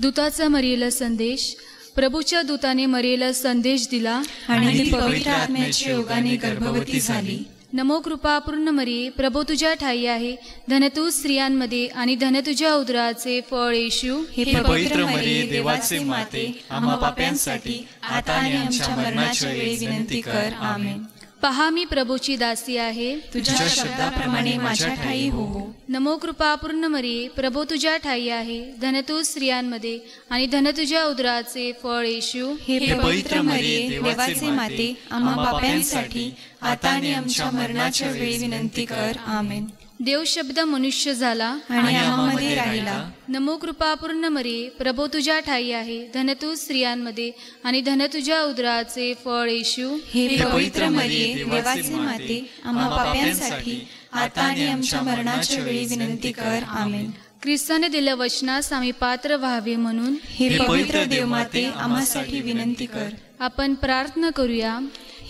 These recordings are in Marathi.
दूताचा मरियेला संदेश. प्रभूच्या दूताने मरियेला संदेश दिला आणि ती पवित्र आत्म्याच्या योगाने गर्भवती झाली. नमो कृपा पूर्ण मरिये, प्रभू तुझ्या ठाई आहे. धन तू स्त्रियांमध्ये आणि धन तुझ्या उदराचे फळ येशू. हे पवित्र मरिये, देवाचे माते, आम्हा पाप्यांसाठी आता आणि आमच्या मरणाच्या वेळी विनंती कर. आमेन. पहा, मी प्रभूची दासी आहे. तुझ्या शब्दाप्रमाणे माझ्या ठाई हो. नमो कृपा पूर्ण मरिये, प्रभू तुझ्या ठाई आहे. धन तू स्त्रियांमध्ये आणि धन तुझ्या उदराचे फळ येशू. हे पवित्र मरिये, देवाचे माते, आम्हा पाप्यांसाठी आता आणि आमच्या मरणाच्या वेळी विनंती कर. आमेन. देव शब्द मनुष्य झाला आणि आम्हामध्ये राहिला. नमो कृपा पूर्ण मरिये, प्रभू तुझ्या ठाई आहे. धन तू स्त्रियांमध्ये आणि धन तुझ्या उदराचे फळ येशू. हे पवित्र मरिये, देवाचे माते, आम्हा पाप्यांसाठी आता आणि आमच्या मरणाच्या वेळी विनंती कर. आमेन. ख्रिस्ताने दिल्या वचनास आम्ही पात्र व्हावे म्हणून हे पवित्र देवमाते, आम्हासाठी विनंती कर. आपण प्रार्थना करूया.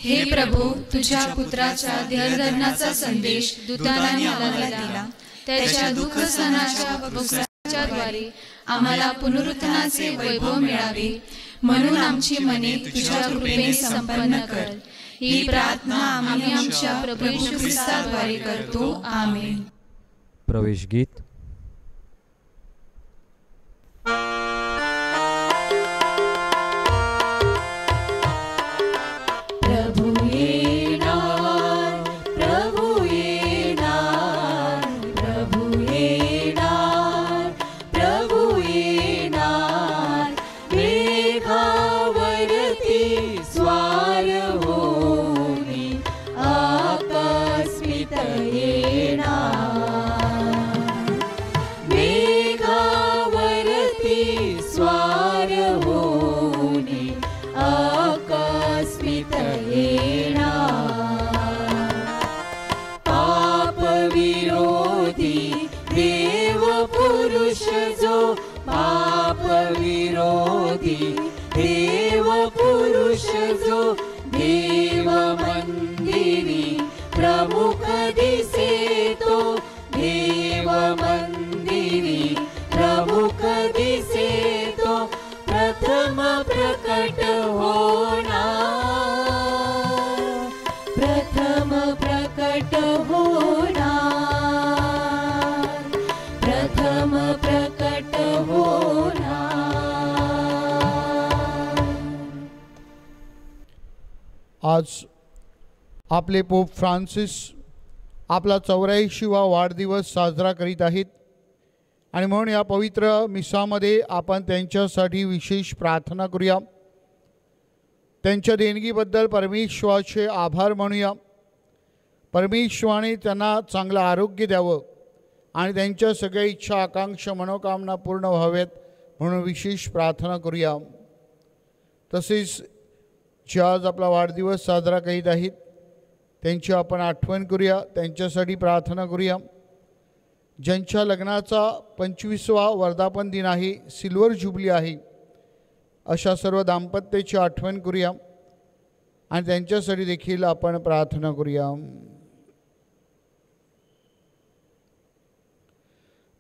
हे प्रभू, तुझ्या पुत्राच्या देहधर्माचा संदेश दूताने आम्हाला दिला. त्याच्या दुःख सहनाच्या द्वारे आम्हाला पुनरुत्थानाचे वैभव मिळावे, म्हणून आमची मने तुझ्या कृपेने संपन्न कर. ही प्रार्थना आम्ही आमच्या प्रभू येशू ख्रिस्ताद्वारे करतो. आमेन. प्रवेश गीत. देव पुरुष जो देव मंदिरी प्रमुख दिसे तो, देव मंदिरी प्रमुख दिसे तो, प्रथम प्रकट होणार, प्रथम प्रकट होणार, प्रथम प्रकट होणार. आज आपले पोप फ्रान्सिस आपला 84वा वाढदिवस साजरा करीत आहेत आणि म्हणून या पवित्र मिसामध्ये आपण त्यांच्यासाठी विशेष प्रार्थना करूया. त्यांच्या देणगीबद्दल परमेश्वराचे आभार मानूया. परमेश्वराने त्यांना चांगलं आरोग्य द्यावं आणि त्यांच्या सगळ्या इच्छा आकांक्षा मनोकामना पूर्ण व्हाव्यात म्हणून विशेष प्रार्थना करूया. तसेच जे आज आपला वाढदिवस साजरा करीत आहेत त्यांची आपण आठवण करूया, त्यांच्यासाठी प्रार्थना करूया. ज्यांच्या लग्नाचा 25वा वर्धापन दिन आहे, सिल्वर जुबली आहे, अशा सर्व दाम्पत्याची आठवण करूया आणि त्यांच्यासाठी देखील आपण प्रार्थना करूया.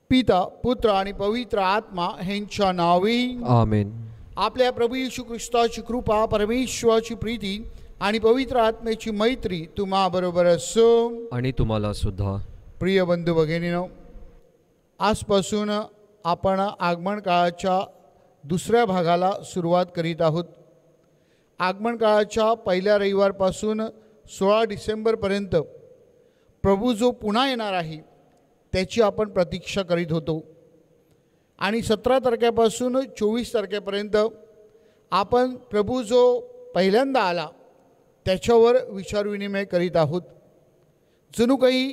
पिता, पुत्र आणि पवित्र आत्मा ह्यांच्या नावे आमेन. आपल्या प्रभू येशू ख्रिस्ताची कृपा, परमेश्वराची प्रीती आणि पवित्र आत्म्याची मैत्री तुम्हा बरोबर असो आणि तुम्हाला सुद्धा. प्रिय बंधू भगिनींनो, आजपासून आपण आगमन काळाच्या दुसऱ्या भागाला सुरुवात करीत आहोत. आगमन काळाच्या पहिल्या रविवारपासून 16 डिसेंबरपर्यंत प्रभू जो पुन्हा येणार आहे त्याची आपण प्रतीक्षा करीत होतो आणि 17 तारखेपासून 24 तारखेपर्यंत आपण प्रभू जो पहिल्यांदा आला त्याच्यावर विचारविनिमय करीत आहोत. जणू काही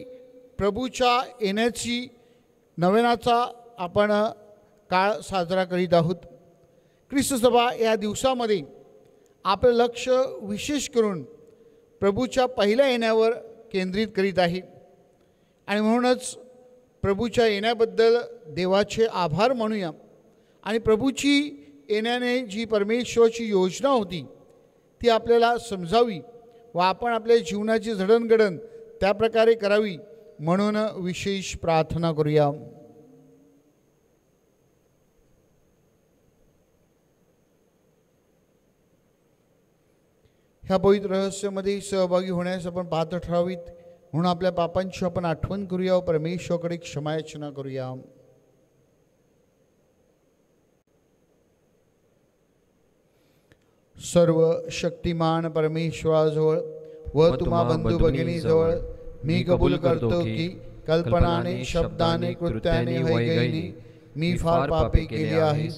प्रभूच्या येण्याची नव्याचा आपण काळ साजरा करीत आहोत. ख्रिस्त सभा या दिवसामध्ये आपलं लक्ष विशेष करून प्रभूच्या पहिल्या येण्यावर केंद्रित करीत आहे आणि म्हणूनच प्रभूच्या येण्याबद्दल देवाचे आभार मानूया आणि प्रभूची येण्याने जी परमेश्वराची योजना होती ती आपल्याला समजावी व आपण आपल्या जीवनाची जडणघडण त्या प्रकारे करावी म्हणून विशेष प्रार्थना करूया. ह्या पवित्र रहस्यामध्ये सहभागी होण्यास आपण पात्र ठरावीत म्हणून आपल्या पापांची आपण आठवण करूया व परमेश्वराकडे क्षमायाचना करूया. सर्व शक्तिमान परमेश्वराजवळ व तुम्हा बंधू भगिनीजवळ मी कबूल करतो की कल्पनाने, शब्दाने, कृत्याने, वैगैने मी फार पापे केली आहेत.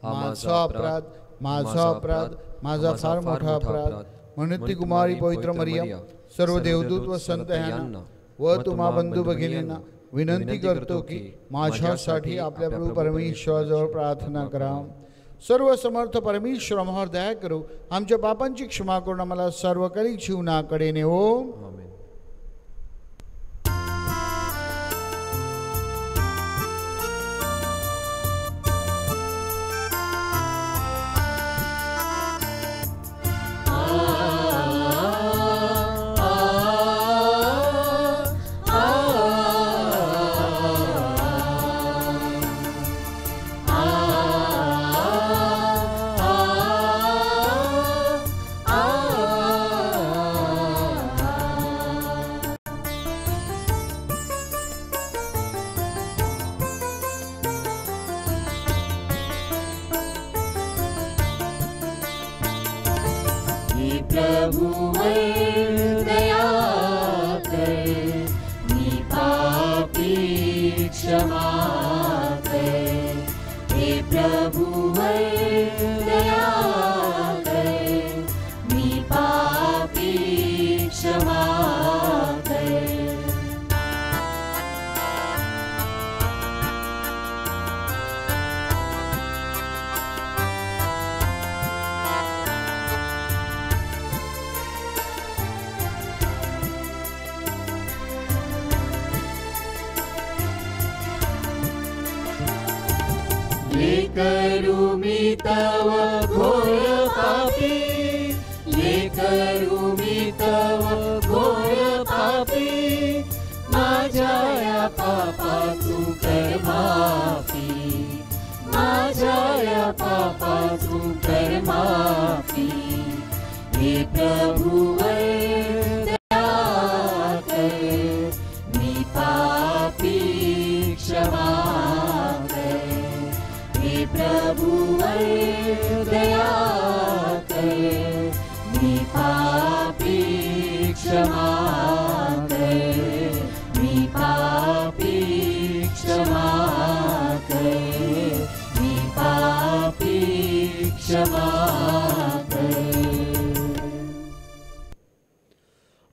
माझा अपराध, माझा अपराध, माझा फार मोठा अपराध. म्हणून ती कुमारी पवित्र मरियम, सर्व देवदूत व संत ह्यांना व तुम्हा बंधू भगिनींना विनंती करतो की माझ्यासाठी आपल्या प्रभू परमेश्वराजवळ प्रार्थना करा. सर्व समर्थ परमेश्वर आम्हावर दया करू, आमच्या पापांची क्षमा करून आम्हाला सर्व काही जीवनाकडे नेवो. आमेन.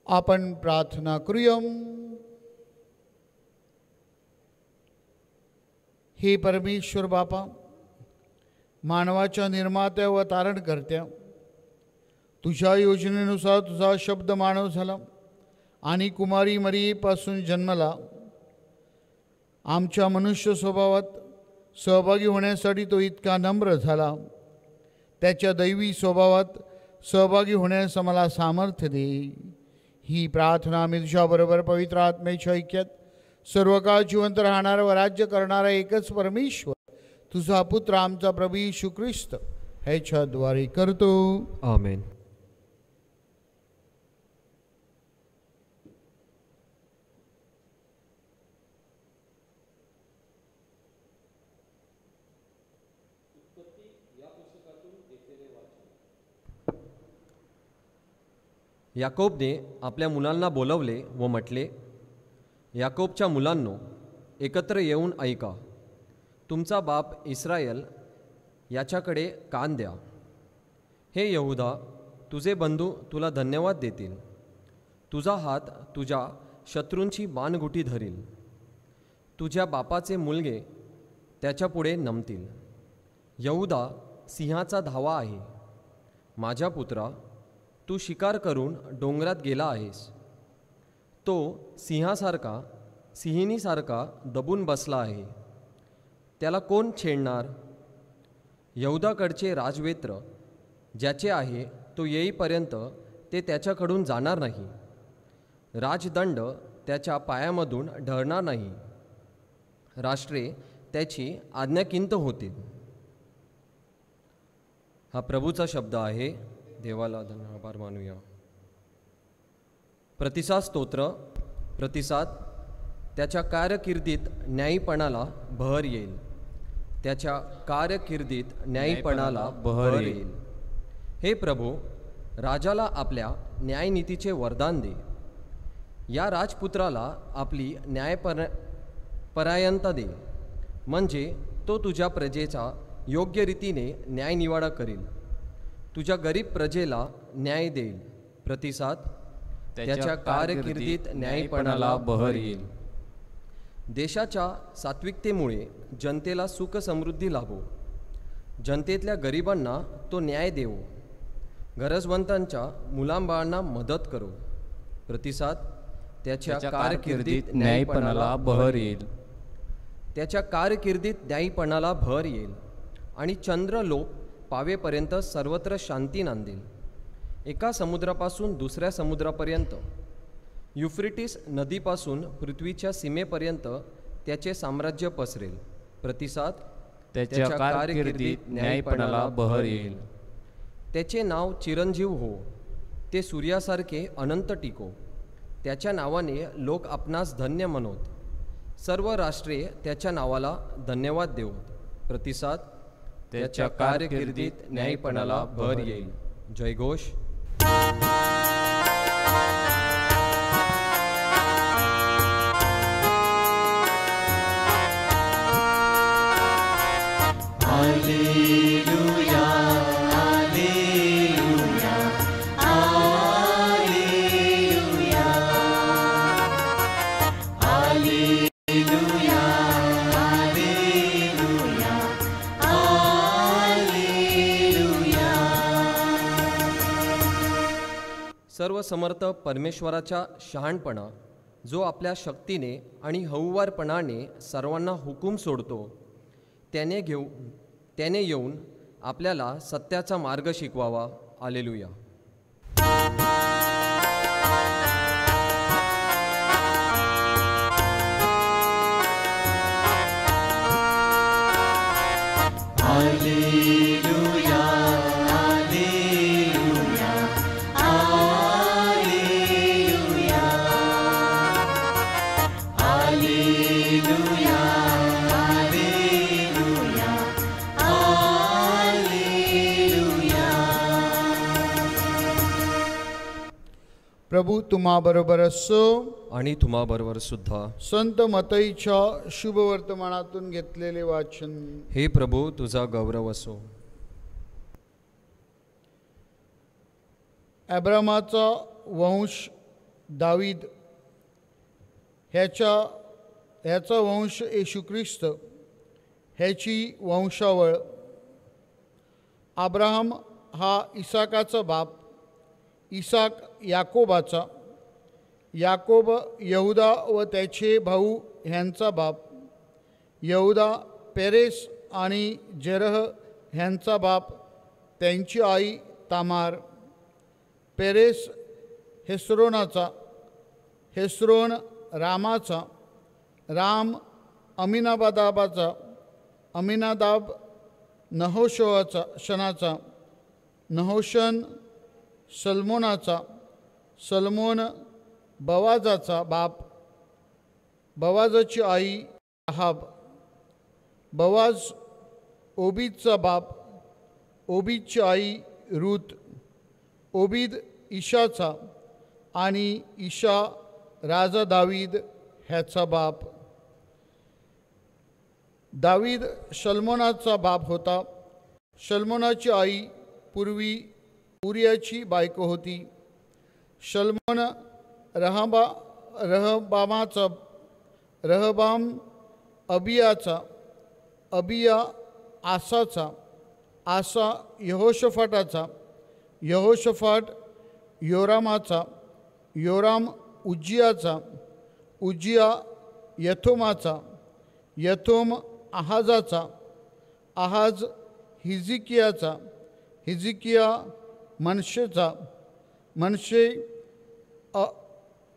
आपण प्रार्थना करूया. हे परमेश्वर बापा, मानवाच्या निर्मात्या व तारणकर्त्या, तुझ्या योजनेनुसार तुझा शब्द मानव झाला आणि कुमारी मरियेपासून जन्मला. आमच्या मनुष्य स्वभावात सहभागी होण्यासाठी तो इतका नम्र झाला. त्याच्या दैवी स्वभावात सहभागी होण्यास आम्हाला सामर्थ्य दे. ही प्रार्थना आम्ही तुझ्याबरोबर पवित्र आत्म्याच्या ऐक्यात सर्व काळ जिवंत राहणारा व राज्य करणारा एकच परमेश्वर तुझा पुत्र आमचा प्रभू येशू ख्रिस्त ह्याच्याद्वारे करतो. आमेन. याकोबने आपल्या मुलांना बोलवले व म्हटले, याकोबच्या मुलांनो, एकत्र येऊन ऐका. तुमचा बाप इस्रायल याच्याकडे कान द्या. हे यहूदा, तुझे बंधू तुला धन्यवाद देतील. तुझा हात तुझ्या शत्रूंची मानगुटी धरील. तुझ्या बापाचे मुलगे त्याच्यापुढे नमतील. यहूदा सिंहाचा धावा आहे. माझ्या पुत्रा, तू शिकार करून डोंगरात गेला आहेस. तो सिंहासारखा, सिंहिणीसारखा दबून बसला आहे. त्याला कोण छेडणार? यहूदाकडचे राजवेत्र ज्याचे आहे तो येईपर्यंत ते त्याच्याकडून जाणार नाही. राजदंड त्याच्या पायामधून ढळणार नाही. राष्ट्रे त्याची आज्ञाकिंत होतील. हा प्रभूचा शब्द आहे. देवाला आभार मानूया. प्रतिसाद स्तोत्र. प्रतिसाद. त्याच्या कारकिर्दीत न्यायीपणाला बहर येईल. त्याच्या कारकिर्दीत न्यायीपणाला बहर येईल. हे प्रभू, राजाला आपल्या न्यायनीतीचे वरदान दे. या राजपुत्राला आपली न्यायपरायणता दे, म्हणजे तो तुझ्या प्रजेचा योग्य रीतीने न्यायनिवाडा करील. तुझ्या गरीब प्रजेला न्याय देईल. प्रतिसाद. त्याच्या कारकिर्दीत न्यायीपणाला बहर येईल. देशाच्या सात्विकतेमुळे जनतेला सुख समृद्धी लाभो. जनतेतल्या गरिबांना तो न्याय देवो. गरजवंतांच्या मुलांबाळांना मदत करो. प्रतिसाद. त्याच्या कारकिर्दीत न्यायीपणाला बहर येईल. त्याच्या कारकिर्दीत न्यायीपणाला भर येईल आणि चंद्रलोक पावेपर्यंत सर्वत्र शांती नांदेल. एका समुद्रापासून दुसऱ्या समुद्रापर्यंत, युफ्रेटिस नदीपासून पृथ्वीच्या सीमेपर्यंत त्याचे साम्राज्य पसरेल. प्रतिसाद. त्याच्या कारकिर्दीत न्यायीपणाला बहर येईल. त्याचे नाव चिरंजीव हो. ते सूर्यासारखे अनंत टिको. त्याच्या नावाने लोक आपणास धन्य म्हणोत. सर्व राष्ट्रे त्याच्या नावाला धन्यवाद देवोत. प्रतिसाद. त्याच्या कारकिर्दीत न्यायीपणाला भर येईल. जयघोष. Hallelujah, hallelujah, hallelujah, hallelujah, hallelujah, hallelujah. सर्व समर्थ परमेश्वराचा शहाणपणा, जो आपल्या शक्तीने आणि हौवारपणाने सर्वांना हुकूम सोडतो, त्याने येऊन आपल्याला सत्याचा मार्ग शिकवावा. Hallelujah. Hallelujah, hallelujah, hallelujah, hallelujah, hallelujah, hallelujah. प्रभू तुम्हाबरोबर असो आणि तुम्हाबरोबर सुद्धा. संत मतईच्या शुभवर्तमानातून घेतलेले वाचन. हे प्रभू, तुझा गौरव असो. अब्रामाचा वंश दावीद, ह्याचा वंश येशू ख्रिस्त, ह्याची वंशावळ. अब्राहम हा इसाकाचा बाप, इसाक याकोबाचा, याकोब यहुदा व त्याचे भाऊ ह्यांचा बाप, यहुदा पेरेस आणि जेरह ह्यांचा बाप, त्यांची आई तामार. पेरेस हेस्रोनाचा, हेस्रोन रामाचा, राम अमिनादाबाचा, अमिनादाब नहोशनाचा, नहोशन सलमोनाचा, सलमोन बवाजाचा बाप, बवाजाची आई राहाब. बवाज ओबीदचा बाप, ओबीदची आई रूत. ओबीद ईशाचा आणि ईशा राजा दावीद ह्याचा बाप. दावीद शल्मोनाचा बाप होता. शल्मोनाची आई पूर्वी उरियाची बायको होती. शल्मोन रहबाम अबियाचा, अबिया आसाचा, आसा यहोशफाटाचा, यहोशफाट योरामाचा, योराम उज्जियाचा, उज्जिया यथोमाचा, यथोम आहाजाचा, आहाज हिजिकियाचा, हिजिकिया मनशेचा, मनशे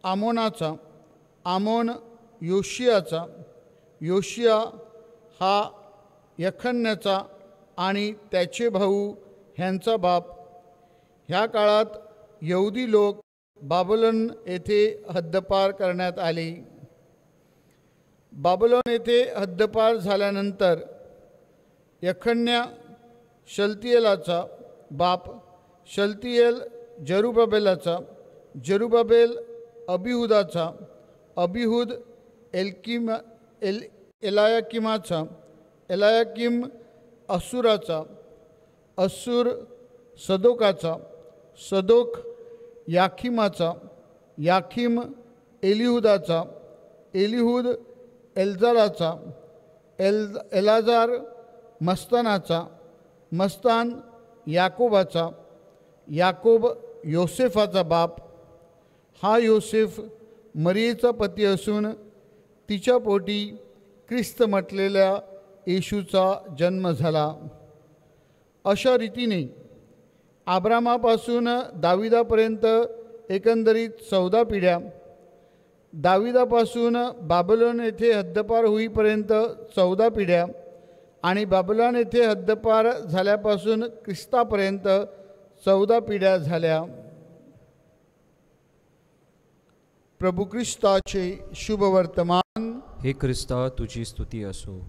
आमोनाचा, आमोन योशियाचा, योशिया हा यखन्याचा आणि त्याचे भाऊ ह्यांचा बाप. ह्या काळात यहुदी लोक बाबलोन येथे हद्दपार करण्यात आले. बाबलोन येथे हद्दपार झाल्यानंतर यखन्या शलतियेलाचा बाप, शलतियेल जरुबाबेलाचा, जरुबाबेल अबिहुदाचा, अबिहुद एलायाकिमाचा, एलायाकिम असूराचा, असूर सदोकाचा, सदोक याखिमाचा, याखिम एलिहुदाचा, एलिहुद एल्जाराचा, एलाजार मस्तानाचा, मस्तान याकोबाचा, याकोब योसेफाचा बाप. हा योसेफ मरियेचा पती असून तिच्या पोटी ख्रिस्त म्हटलेल्या येशूचा जन्म झाला. अशा रीतीने अब्रामापासून दाविदापर्यंत एकंदरीत 14 पिढ्या, दाविदापासून बाबलोन येथे हद्दपार होईपर्यंत 14 पिढ्या आणि बाबलोन येथे हद्दपार झाल्यापासून ख्रिस्तापर्यंत 14 पिढ्या झाल्या. प्रभू ख्रिस्ताचे शुभ वर्तमान. हे ख्रिस्ता, तुझी स्तुती असो.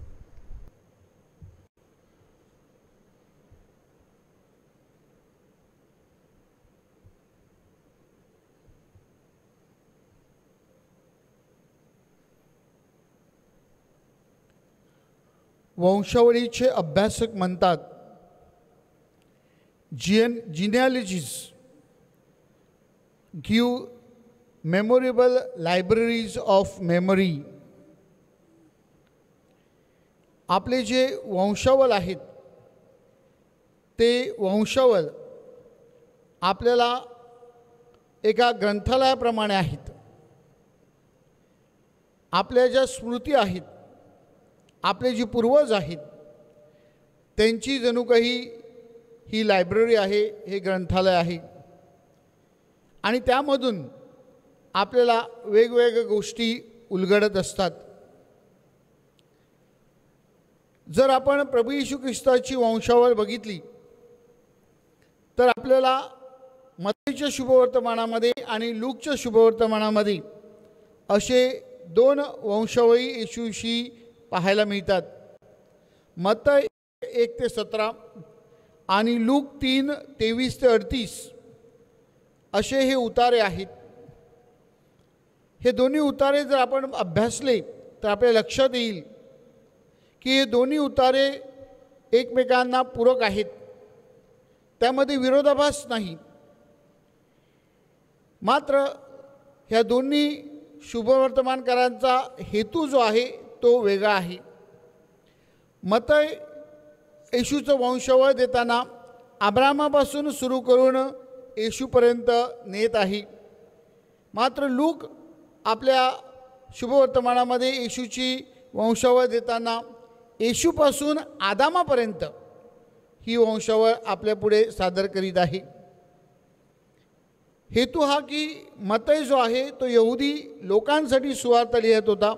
वंशावळीचे अभ्यासक म्हणतात, genealogies give memorable libraries of memory. आपले जे वंशावळ आहेत ते वंशावळ आपल्याला एका ग्रंथालयाप्रमाणे आहेत. आपल्या ज्या स्मृती आहेत, आपले जे पूर्वज आहेत त्यांची जणू काही ही लायब्ररी आहे, हे ग्रंथालय आहे. आणि त्यामधून आपल्याला वेगवेगळ्या गोष्टी उलगडत असतात. जर आपण प्रभू येशू ख्रिस्ताची वंशावळ बघितली तर आपल्याला मत्तईच्या शुभवर्तमानामध्ये आणि लूकच्या शुभवर्तमानामध्ये असे 2 वंशावळी येशूशी पाहायला मिळतात. मत्तई 1 ते 17 आणि लूक 3 23 ते 38 असे हे उतारे आहेत. हे दोन्ही उतारे जर आपण अभ्यासले तर आपल्या लक्षात येईल की हे दोन्ही उतारे एकमेकांना पूरक आहेत, त्यामध्ये विरोधाभास नाही. मात्र ह्या दोन्ही शुभवर्तमानकारांचा हेतू जो आहे तो वेगळा आहे. मत्तई येशूचं वंशावळ देताना अब्रामापासून सुरू करून येशूपर्यंत नेत आहे. मात्र लूक आपल्या शुभवर्तमानामध्ये येशूची वंशावळ देताना येशूपासून आदामापर्यंत ही वंशावळ आपल्यापुढे सादर करीत आहे. हेतू हा की मत्तई जो आहे तो यहुदी लोकांसाठी सुवार्ता लिहित होता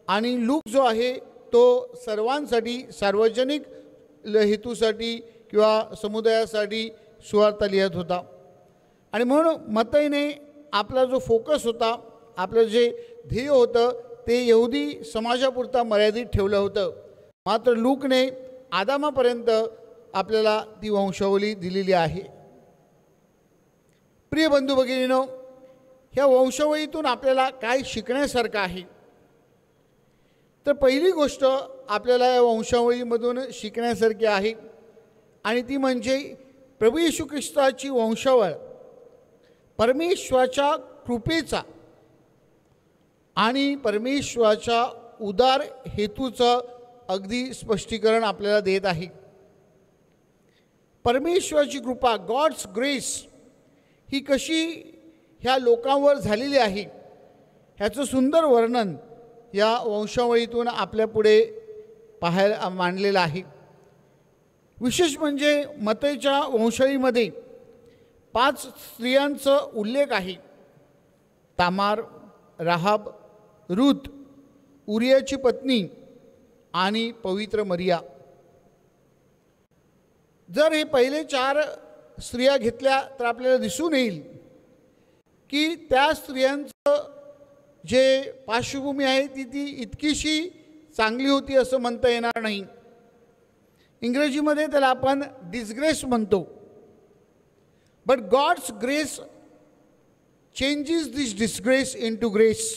आणि लूक जो आहे तो सर्वांसाठी सार्वजनिक हेतूसाठी किंवा समुदायासाठी सुवार्ता लिहित होता. आणि म्हणून मत्तईने आपला जो फोकस होता, आपलं जे ध्येय होतं ते यहुदी समाजापुरता मर्यादित ठेवलं होतं. मात्र लूकने आदामापर्यंत आपल्याला ती वंशावली दिलेली आहे. प्रिय बंधू भगिनींनो, ह्या वंशावळीतून आपल्याला काय शिकण्यासारखं आहे? तर पहिली गोष्ट आपल्याला या वंशावळीमधून शिकण्यासारखी आहे आणि ती म्हणजे प्रभू येशू ख्रिस्ताची वंशावळ परमेश्वराच्या कृपेचा आणि परमेश्वराच्या उदार हेतूचं अगदी स्पष्टीकरण आपल्याला देत आहे. परमेश्वराची कृपा, गॉड्स ग्रेस ही कशी ह्या लोकांवर झालेली आहे ह्याचं सुंदर वर्णन या वंशावळीतून आपल्यापुढे पाहायला मांडलेलं आहे. विशेष म्हणजे मत्तईच्या वंशावळीमध्ये 5 स्त्रियांचा उल्लेख आहे. तामार, राहाब, रूत, उरियाची पत्नी आणि पवित्र मरिया. जर हे पहिले 4 स्त्रिया घेतल्या तर आपल्याला दिसून येईल की त्या स्त्रियांचं जे पार्श्वभूमी आहे ती इतकीशी चांगली होती असं म्हणता येणार नाही. इंग्रजीमध्ये त्याला आपण डिसग्रेस म्हणतो. But God's grace changes this disgrace into grace.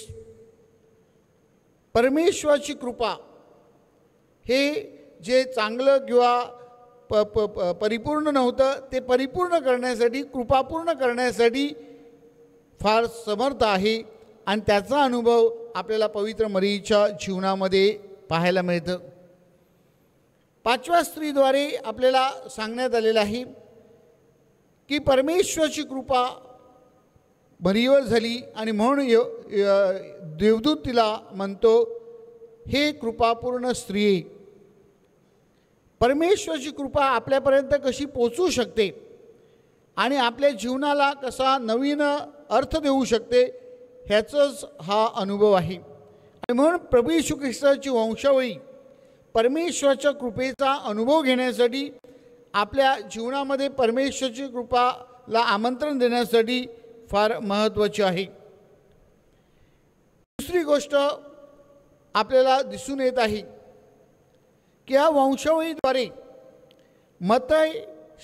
परमेश्वराची कृपा हे जे चांगलं किंवा परिपूर्ण नव्हतं ते परिपूर्ण करण्यासाठी, कृपापूर्ण करण्यासाठी फार समर्थ आहे. आणि त्याचा अनुभव आपल्याला पवित्र मरीच्या जीवनामध्ये पाहायला मिळतं. 5व्या स्त्रीद्वारे आपल्याला सांगण्यात आलेलं आहे की परमेश्वराची कृपा मरीवर झाली आणि म्हणून देवदूत तिला म्हणतो, हे कृपापूर्ण स्त्रिये. परमेश्वराची कृपा आपल्यापर्यंत कशी पोचू शकते आणि आपल्या जीवनाला कसा नवीन अर्थ देऊ शकते ह्याचाच हा अनुभव आहे. आणि म्हणून प्रभू येशू ख्रिस्ताची वंशावळी परमेश्वराच्या कृपेचा अनुभव घेण्यासाठी, आपल्या जीवनामध्ये परमेश्वराची कृपाला आमंत्रण देण्यासाठी फार महत्त्वाची आहे. दुसरी गोष्ट आपल्याला दिसून येत आहे की या वंशावळीद्वारे मत्तय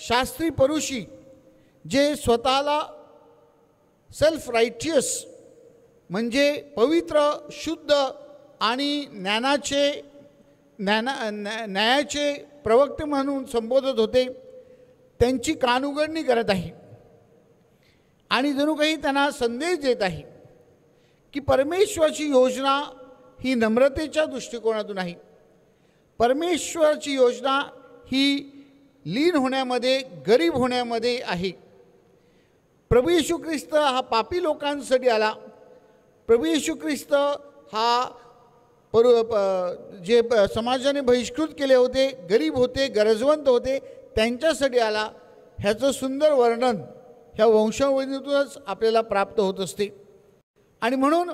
शास्त्री परुषी जे स्वतःला सेल्फ रायटियस म्हणजे पवित्र, शुद्ध आणि न्यायाचे प्रवक्ते म्हणून संबोधत होते, त्यांची कानउघडणी करत आहे आणि जणू काही त्यांना संदेश देत आहे की परमेश्वराची योजना ही नम्रतेच्या दृष्टिकोनातून आहे. परमेश्वराची योजना ही लीन होण्यामध्ये, गरीब होण्यामध्ये आहे. प्रभू येशू ख्रिस्त हा पापी लोकांसाठी आला. प्रभू येशू ख्रिस्त हा जे समाजाने बहिष्कृत केले होते, गरीब होते, गरजवंत होते, त्यांच्यासाठी आला. ह्याचं सुंदर वर्णन ह्या वंशावळीतूनच आपल्याला प्राप्त होत असते. आणि म्हणून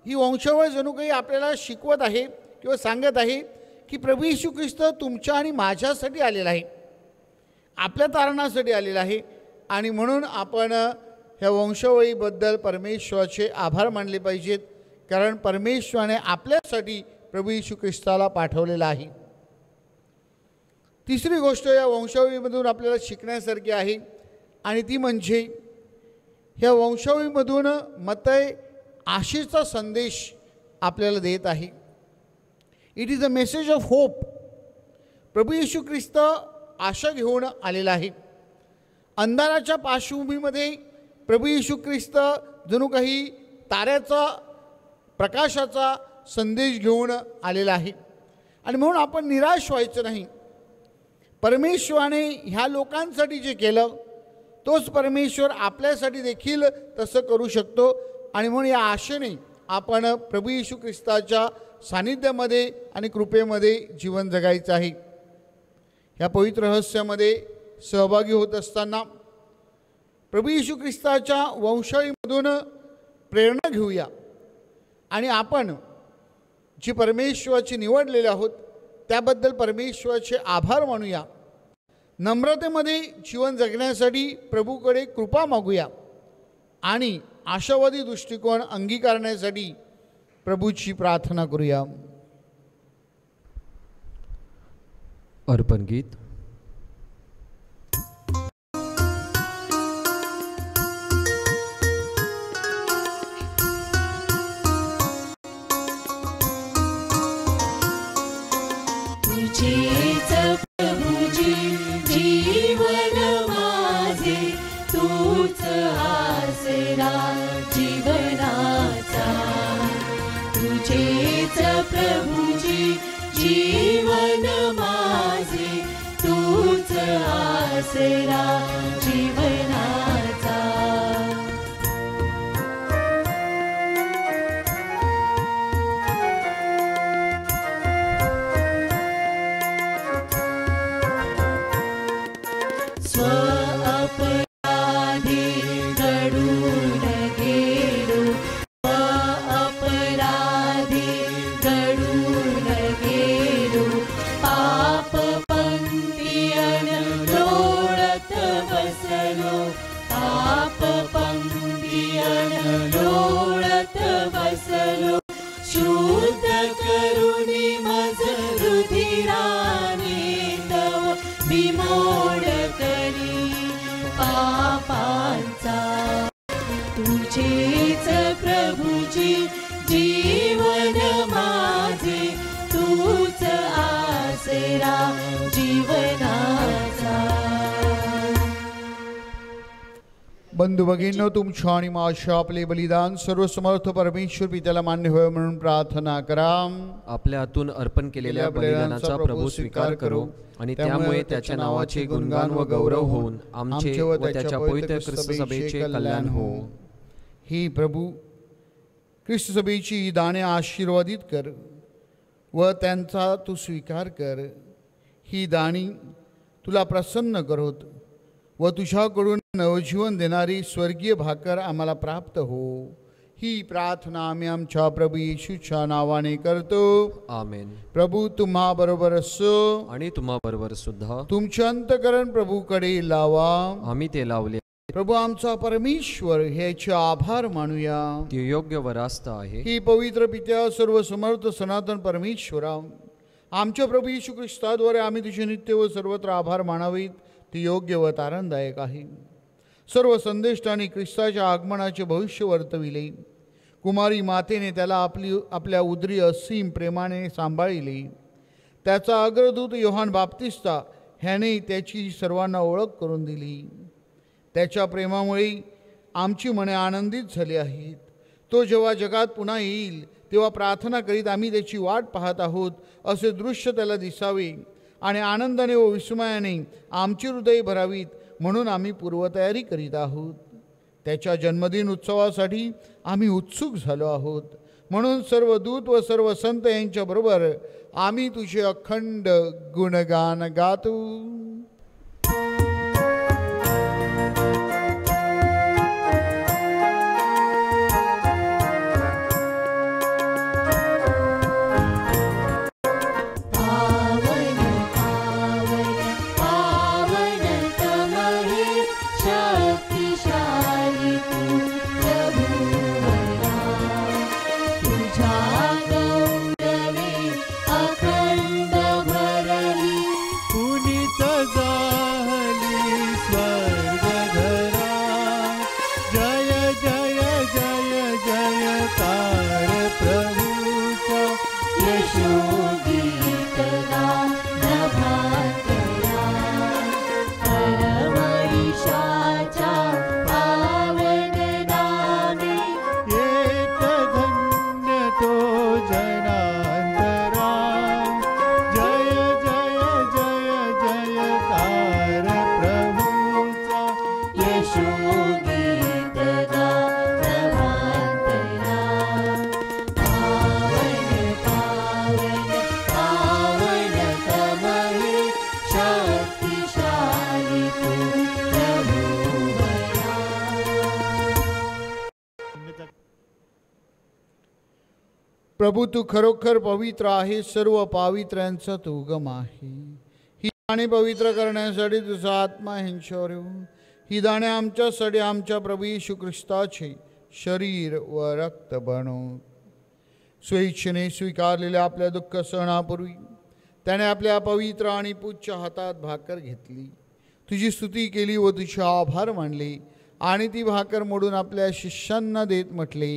ही वंशावळ जणू काही आपल्याला शिकवत आहे किंवा सांगत आहे की प्रभू येशू ख्रिस्त तुमच्या आणि माझ्यासाठी आलेला आहे, आपल्या तारणासाठी आलेला आहे. आणि म्हणून आपण ह्या वंशावळीबद्दल परमेश्वराचे आभार मानले पाहिजेत, कारण परमेश्वराने आपल्यासाठी प्रभू येशू ख्रिस्ताला पाठवलेला आहे. तिसरी गोष्ट या वंशावळीमधून आपल्याला शिकण्यासारखी आहे आणि ती म्हणजे ह्या वंशावळीमधून मत्तय आशेचा संदेश आपल्याला देत आहे. It is a message of hope. प्रभू येशू ख्रिस्त आशा घेऊन आलेला आहे. अंधाराच्या पार्श्वभूमीमध्ये प्रभू येशू ख्रिस्त जणू काही ताऱ्याचा, प्रकाशाचा संदेश घेऊन आलेला आहे. आणि म्हणून आपण निराश व्हायचं नाही. परमेश्वराने ह्या लोकांसाठी जे केलं तोच परमेश्वर आपल्यासाठी देखील तसं करू शकतो. आणि म्हणून या आशेने आपण प्रभू येशू ख्रिस्ताच्या सानिध्यामध्ये आणि कृपेमध्ये जीवन जगायचं आहे. ह्या पवित्र रहस्यामध्ये सहभागी होत असताना प्रभू येशू ख्रिस्ताच्या वंशावळीमधून प्रेरणा घेऊया आणि आपण जी परमेश्वराची निवडलेले आहोत त्याबद्दल परमेश्वराचे आभार मानूया. नम्रतेमध्ये जीवन जगण्यासाठी प्रभूकडे कृपा मागूया आणि आशावादी दृष्टिकोन अंगीकारण्यासाठी प्रभूची प्रार्थना करूया. अर्पण गीत. तुझेच प्रभुजी जीवन माझे, तूच आसरा जीवनाचा. तुझेच प्रभुजी जीवन माझे, तूच आसरा जीवनाचा. स्व अपराधी घडून गेलो, स्व अपराधी घडून गेलो, पाप पंक्ती लोळत बसलो. शरीराने तव विमोड करी पापांचा तुझेच प्रभुजी जीवन माझे तूच आसरा जीवनाचा. बंधू भगिनींनो, तुमच्या आणि माझ्या आपले बलिदान सर्वसमर्थ परमेश्वर पित्याला मान्य व्हावे म्हणून प्रार्थना करा. आपल्या हातून अर्पण केलेल्या बलिदानाचा प्रभू स्वीकार करो आणि त्यामुळे त्याच्या नावाचे गुणगान व गौरव होऊन आमचे व त्याच्या पवित्र ख्रिस्त सभेचे कल्याण हो. ही प्रभू ख्रिस्त सभेची दाने आशीर्वादित कर व त्यांचा तू स्वीकार कर. ही दाणी तुला प्रसन्न करोत व तुझ्याकडून नवजीवन देणारी स्वर्गीय भाकर आम्हाला प्राप्त हो. ही प्रार्थना आम्ही आमच्या प्रभू येशूच्या नावाने करतो. आमेन. प्रभू तुम्हा बरोबर असो आणि तुम्हा बरोबर सुद्धा. तुमचे अंतकरण प्रभूकडे लावा. आम्ही ते लावले. प्रभू आमचा परमेश्वर ह्याचे आभार मानूया. ते योग्य व रास्त आहे. ही पवित्र पित्या सर्व समर्थ सनातन परमेश्वरा, आमच्या प्रभू येशू ख्रिस्ताद्वारे आम्ही तुझे नित्य व सर्वत्र आभार मानावेत ते योग्य व तारणदायक आहे. सर्व संदेष्टांनी ख्रिस्ताच्या आगमनाचे भविष्य वर्तविले. कुमारी मातेने त्याला आपल्या उदरी असीम प्रेमाने सांभाळिले. त्याचा अग्रदूत योहान बाप्तिस्ता ह्याने त्याची सर्वांना ओळख करून दिली. त्याच्या प्रेमामुळे आमची मने आनंदित झाली आहेत. तो जेव्हा जगात पुन्हा येईल तेव्हा प्रार्थना करीत आम्ही त्याची वाट पाहत आहोत असे दृश्य त्याला दिसावे आणि आनंदाने व विस्मयाने आमची हृदय भरावीत म्हणून आम्ही पूर्वतयारी करीत आहोत. त्याच्या जन्मदिन उत्सवासाठी आम्ही उत्सुक झालो आहोत. म्हणून सर्व दूत व सर्व संत यांच्याबरोबर आम्ही तुझे अखंड गुणगान गातो. प्रभू तू खरोखर पवित्र आहे. सर्व पावित्र्यांचा तू उगम आहे. ही दाणे पवित्र करण्यासाठी तुझा आत्मा ह्यांच्यावर येऊ. ही दाणे आमच्यासाठी आमच्या प्रभू येशू ख्रिस्ताचे शरीर व रक्त बनव. स्वेच्छेने स्वीकारलेल्या आपल्या दुःख सहनापूर्वी त्याने आपल्या पवित्र आणि पूज्य हातात भाकर घेतली, तुझी स्तुती केली व तुझे आभार मानले आणि ती भाकर मोडून आपल्या शिष्यांना देत म्हटले,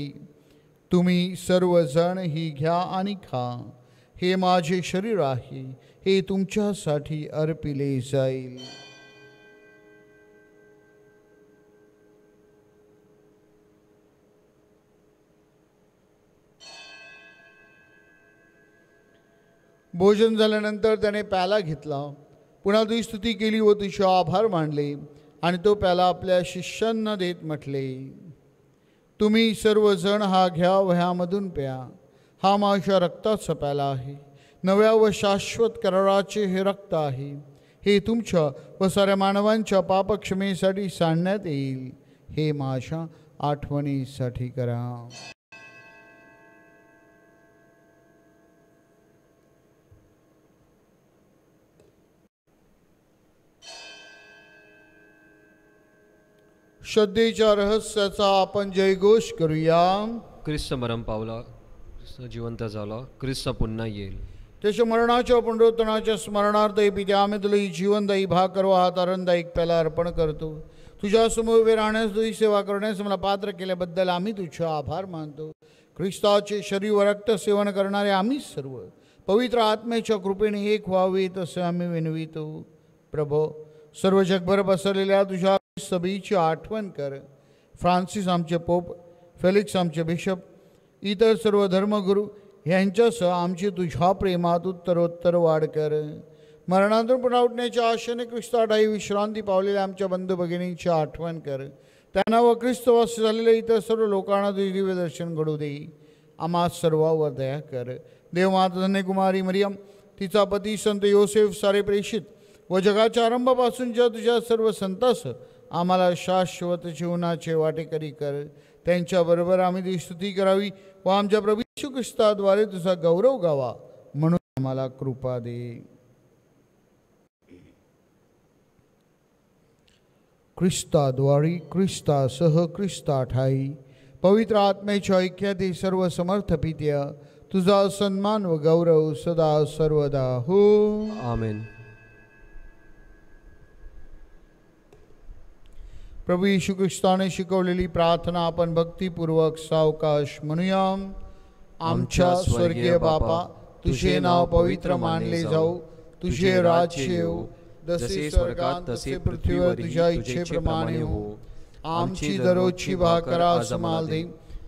तुम्ही सर्वजण ही घ्या आणि खा. हे माझे शरीर आहे, हे तुमच्यासाठी अर्पिले जाईल. भोजन झाल्यानंतर त्याने प्याला घेतला, पुन्हा तुझी स्तुती केली व तुझे आभार मानले आणि तो प्याला आपल्या शिष्यांना देत म्हटले, तुम्ही सर्वजण हा घ्या व ह्यामधून प्या. हा माझ्या रक्ताचा प्याला आहे, नव्या व शाश्वत कराराचे हे रक्त आहे. हे तुमच्या व साऱ्या मानवांच्या पापक्षमेसाठी सांडण्यात येईल. हे माझ्या आठवणीसाठी करा. श्रद्धेच्या रहस्याचा आपण जयघोष करूया. ख्रिस्त मरण पावला, ख्रिस्त जिवंत झाला, ख्रिस्त पुन्हा येईल. त्याच्या मरणाच्या पुनरुत्थानाच्या स्मरणार्थ हे पिते आम्ही तुला ही जीवनदायी भाकर व हा तारणदायिक प्याला अर्पण करतो. तुझ्या समोर उभे राहण्यास तुझी सेवा करण्यास मला पात्र केल्याबद्दल आम्ही तुझे आभार मानतो. ख्रिस्ताचे शरीर व रक्त सेवन करणारे आम्ही सर्व पवित्र आत्म्याच्या कृपेने एक व्हावे तसे आम्ही विनवितो. प्रभो, सर्व जगभर पसरलेल्या तुझ्या सभेची आठवण कर. फ्रान्सिस आमचे पोप, फेलिक्स आमचे बिशप, इतर सर्व धर्मगुरू यांच्यासह आमची तुझ्या प्रेमात उत्तरोत्तर वाढ कर. मरणातून पुन्हा उठण्याच्या आशेने ख्रिस्ताठाई विश्रांती पावलेल्या आमच्या बंधू भगिनींची आठवण कर. त्यांना व ख्रिस्तवासी झालेल्या इतर सर्व लोकांना तुझे दिव्य दर्शन घडू दे. आम्हा सर्वांवर दया कर. देवमाता धन्यकुमारी मरियम, तिचा पती संत योसेफ, सारे प्रेषित व जगाच्या आरंभापासूनच्या तुझ्या सर्व संतास आम्हाला शाश्वत जीवनाचे वाटेकरी कर. त्यांच्याबरोबर आम्ही ती स्तुती करावी व आमच्या प्रभू येशू ख्रिस्ताद्वारे तुझा गौरव गावा म्हणून आम्हाला कृपा दे. ख्रिस्ताद्वारे, ख्रिस्तासह, ख्रिस्ताठाई पवित्र आत्म्याच्या ऐक्यात हे सर्व समर्थ पित्या तुझा सन्मान व गौरव सदा सर्वदा हो. आमेन. प्रभू येशू ख्रिस्ताने शिकवलेली प्रार्थना आपण भक्तिपूर्वक सावकाश म्हणूया. आमच्या स्वर्गीय बापा, तुझे नाव पवित्र मानले जाऊ, तुझे राज्य येऊ, जसे स्वर्गात तसे पृथ्वीवर तुझ्या इच्छेप्रमाणे हो. आमची दररोजची भाकर आज आम्हाला दे,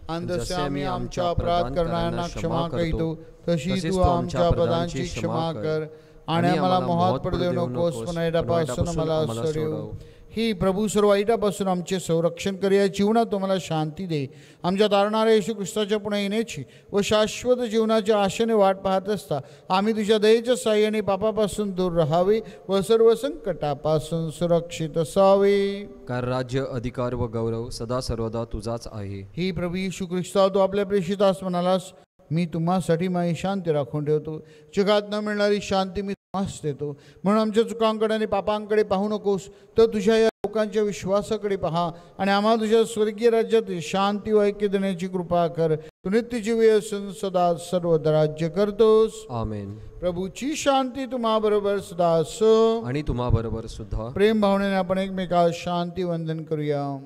आणि जसे आम्ही आमच्या अपराध करणाऱ्यांना क्षमा करीतो तशी तू आमच्या अपराधांची क्षमा कर, आणि आम्हाला मोहात पडू देऊ नकोस, पण वाईटापासून मला सोडव. ही प्रभू सर्व वाईटापासून आमचे संरक्षण कर. या जीवनात तुम्हाला शांती दे. आमच्या तारणाऱ्या येशू ख्रिस्ताच्या पुढे येण्याची व शाश्वत जीवनाच्या आशेने वाट पाहत असता आम्ही तुझ्या दयेच्या साह्याने पापापासून दूर राहावे व सर्व संकटापासून सुरक्षित असावे. कारण राज्य, अधिकार व गौरव सदा सर्वदा तुझाच आहे. ही प्रभू येशू ख्रिस्ता, तू आपल्या प्रेषितास म्हणालास, मी तुम्हासाठी माझी शांती राखून ठेवतो. जगात न मिळणारी शांती मी तुम्हास देतो. म्हणून आमच्या चुकांकडे आणि पापांकडे पाहू नकोस, तर तुझ्या या लोकांच्या विश्वासाकडे पहा आणि आम्हाला तुझ्या स्वर्गीय राज्यात शांती व ऐक्य देण्याची कृपा कर. तू नित्य जीवी असून सदा सर्वदा राज्य करतोस. आमेन. प्रभूची शांती तुम्हा बरोबर सदा असो आणि तुम्हा बरोबर सुद्धा. प्रेम भावनेने आपण एकमेकास शांती वंदन करूया.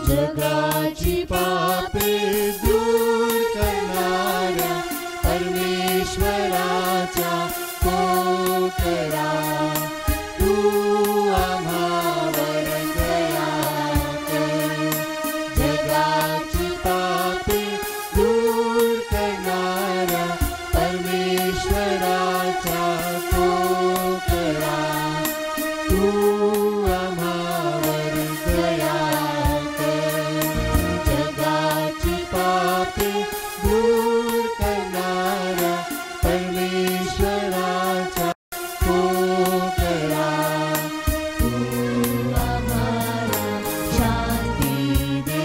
जगाची पापे दूर करणाऱ्या परमेश्वराचा कोकरा, तू आम्हावर दया कर. जगाची पापे दूर करणाऱ्या परमेश्वराचा कोकरा, तू आम्हावर दया दूर करणारा परमेश्वराचा कोकरा, तू आम्हाला शांती दे.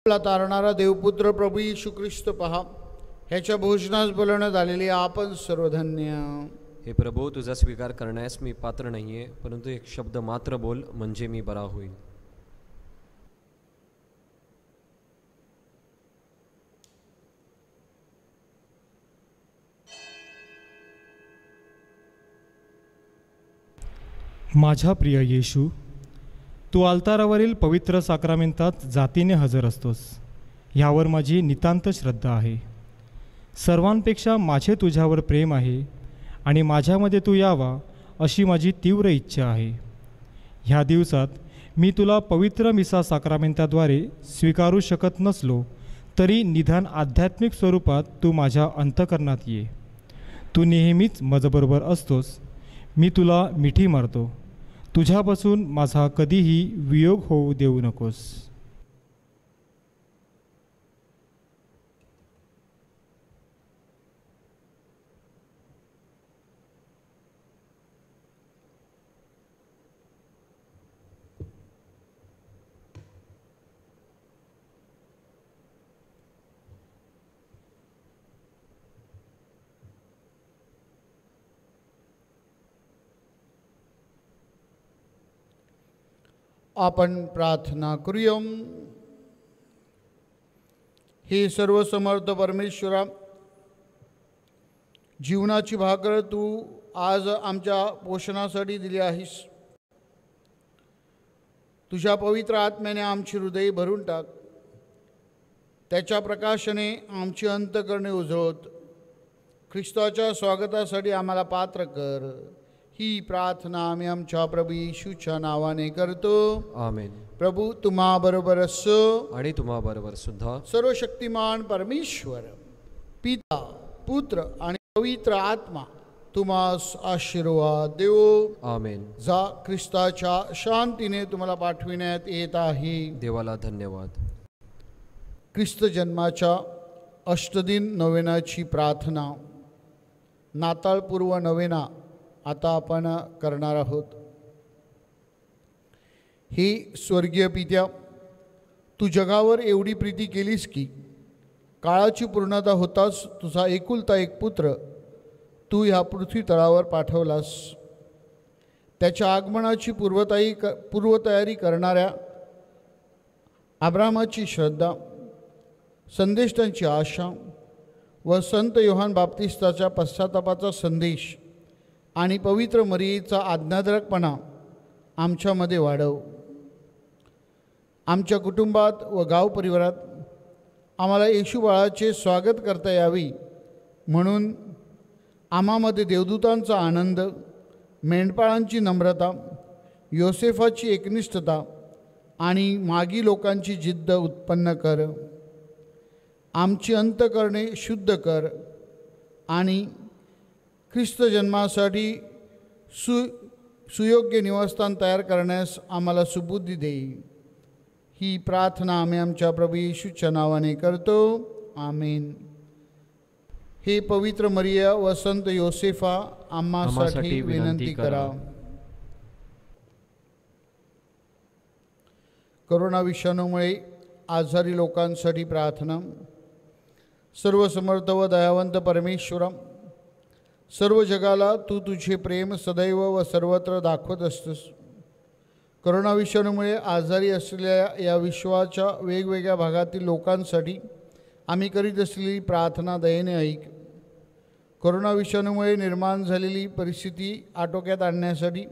आपला तारणारा देवपुत्र प्रभू येशू ख्रिस्त पहा, ह्याच्या भोजनास बोलवण्यात आलेले आपण सर्वधन्य. हे प्रभू, तुझा स्वीकार करण्यास मी पात्र नाहीये, परंतु एक शब्द मात्र बोल म्हणजे मी बरा होईल. माझ्या प्रिय येशू, तू अल्तारावरील पवित्र साक्रामेंतात जातीने हजर असतोस, ह्यावर माझी नितांत श्रद्धा आहे. सर्वांपेक्षा माझे तुझ्यावर प्रेम आहे आणि माझ्यामध्ये तू यावा अशी माझी तीव्र इच्छा आहे. ह्या दिवसात मी तुला पवित्र मिसा साक्रामेंताद्वारे स्वीकारू शकत नसलो तरी निदान आध्यात्मिक स्वरूपात तू माझ्या अंतःकरणात ये. तू नेहमीच माझ्याबरोबर असतोस. मी तुला मिठी मारतो. तुझ्यापासून माझा कधीही वियोग होऊ देऊ नकोस. आपण प्रार्थना करूया. हे सर्व समर्थ परमेश्वरा, जीवनाची भाकर तू आज आमच्या पोषणासाठी दिली आहेस. तुझ्या पवित्र आत्म्याने आमची हृदय भरून टाक. त्याच्या प्रकाशाने आमची अंतकरणे उजळत ख्रिस्ताच्या स्वागतासाठी आम्हाला पात्र कर. ही प्रार्थना आम्ही आमच्या प्रभू येशूच्या नावाने करतो. आमेन. प्रभू तुम्हा बरोबर असो आणि तुम्हा बरोबर सुद्धा. सर्वशक्तिमान परमेश्वर पिता पुत्र आणि पवित्र आत्मा तुम्हास आशीर्वाद देवो. आमेन. जा ख्रिस्ताच्या शांतीने तुम्हाला पाठविण्यात येत आहे. देवाला धन्यवाद. ख्रिस्त जन्माच्या अष्टदिन नवेनाची प्रार्थना, नाताळपूर्व नवेना आता आपण करणार आहोत. हे स्वर्गीय पित्या, तू जगावर एवढी प्रीती केलीस की काळाची पूर्णता होताच तुझा एकुलता एक पुत्र तू ह्या पृथ्वी तळावर पाठवलास. त्याच्या आगमनाची पूर्वतयारी करणाऱ्या अब्रामाची श्रद्धा, संदेष्टांची आशा व संत योहान बाप्तिस्ताच्या पश्चातापाचा संदेश आणि पवित्र मरियेचा आज्ञाधारकपणा आमच्यामध्ये वाढव. आमच्या कुटुंबात व गाव परिवारात आम्हाला येशू बाळाचे स्वागत करता यावे म्हणून आम्हामध्ये देवदूतांचा आनंद, मेंढपाळांची नम्रता, योसेफाची एकनिष्ठता आणि मागी लोकांची जिद्द उत्पन्न कर. आमची अंतकरणे शुद्ध कर आणि ख्रिस्त जन्मासाठी सुयोग्य निवासस्थान तयार करण्यास आम्हाला सुबुद्धी दे. ही प्रार्थना आम्ही आमच्या प्रभू येशूच्या नावाने करतो. आमेन. हे पवित्र मरिया व संत योसेफा, आम्हासाठी विनंती करा. करोना विषाणूमुळे आजारी लोकांसाठी प्रार्थना. सर्व समर्थ व दयावंत परमेश्वरा, सर्व जगाला तू तुझे प्रेम सदैव व सर्वत्र दाखवत असतोस. करोना विषाणूमुळे आजारी असलेल्या या विश्वाच्या वेगवेगळ्या भागातील लोकांसाठी आम्ही करीत असलेली प्रार्थना दयेने ऐक. करोना विषाणूमुळे निर्माण झालेली परिस्थिती आटोक्यात आणण्यासाठी,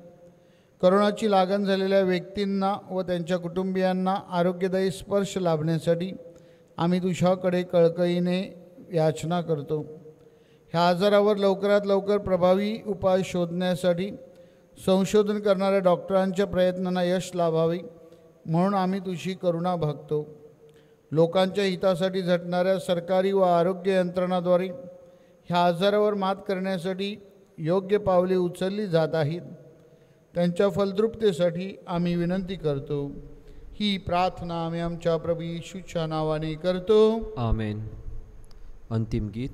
करोनाची लागण झालेल्या व्यक्तींना व त्यांच्या कुटुंबियांना आरोग्यदायी स्पर्श लाभण्यासाठी आम्ही तुझ्याकडे कळकळीने याचना करतो. ह्या आजारावर लवकरात लवकर प्रभावी उपाय शोधण्यासाठी संशोधन करणाऱ्या डॉक्टरांच्या प्रयत्नांना यश लाभावे म्हणून आम्ही तुझी करुणा भागतो. लोकांच्या हितासाठी झटणाऱ्या सरकारी व आरोग्य यंत्रणाद्वारे ह्या आजारावर मात करण्यासाठी योग्य पावले उचलली जात आहेत. त्यांच्या फलद्रुपतेसाठी आम्ही विनंती करतो. ही प्रार्थना आम्ही आमच्या प्रभू येशूच्या नावाने करतो. आमेन. अंतिम गीत.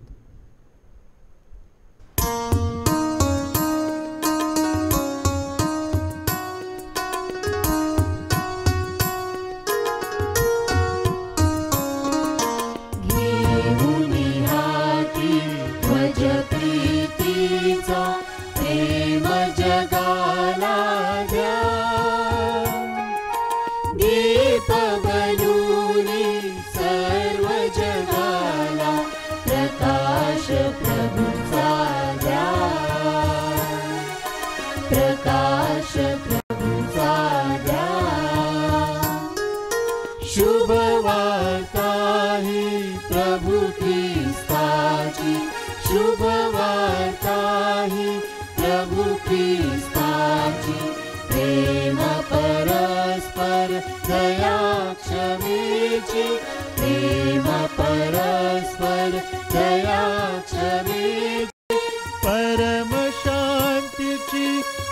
परम शांतीची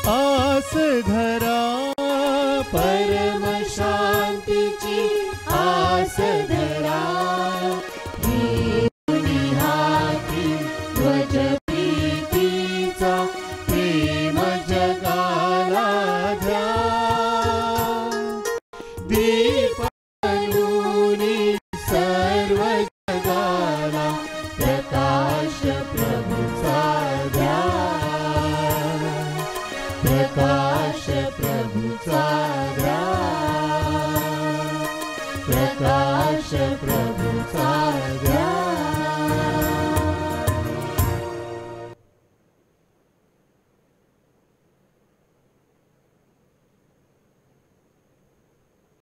आस धरा, परम शांतीची आस धरा. हाती ध्वज प्रीतीचा प्रेम जगाला द्या. दीप बनवून सर्व जगाला प्रकाश प्रभूचा द्या. प्रकाश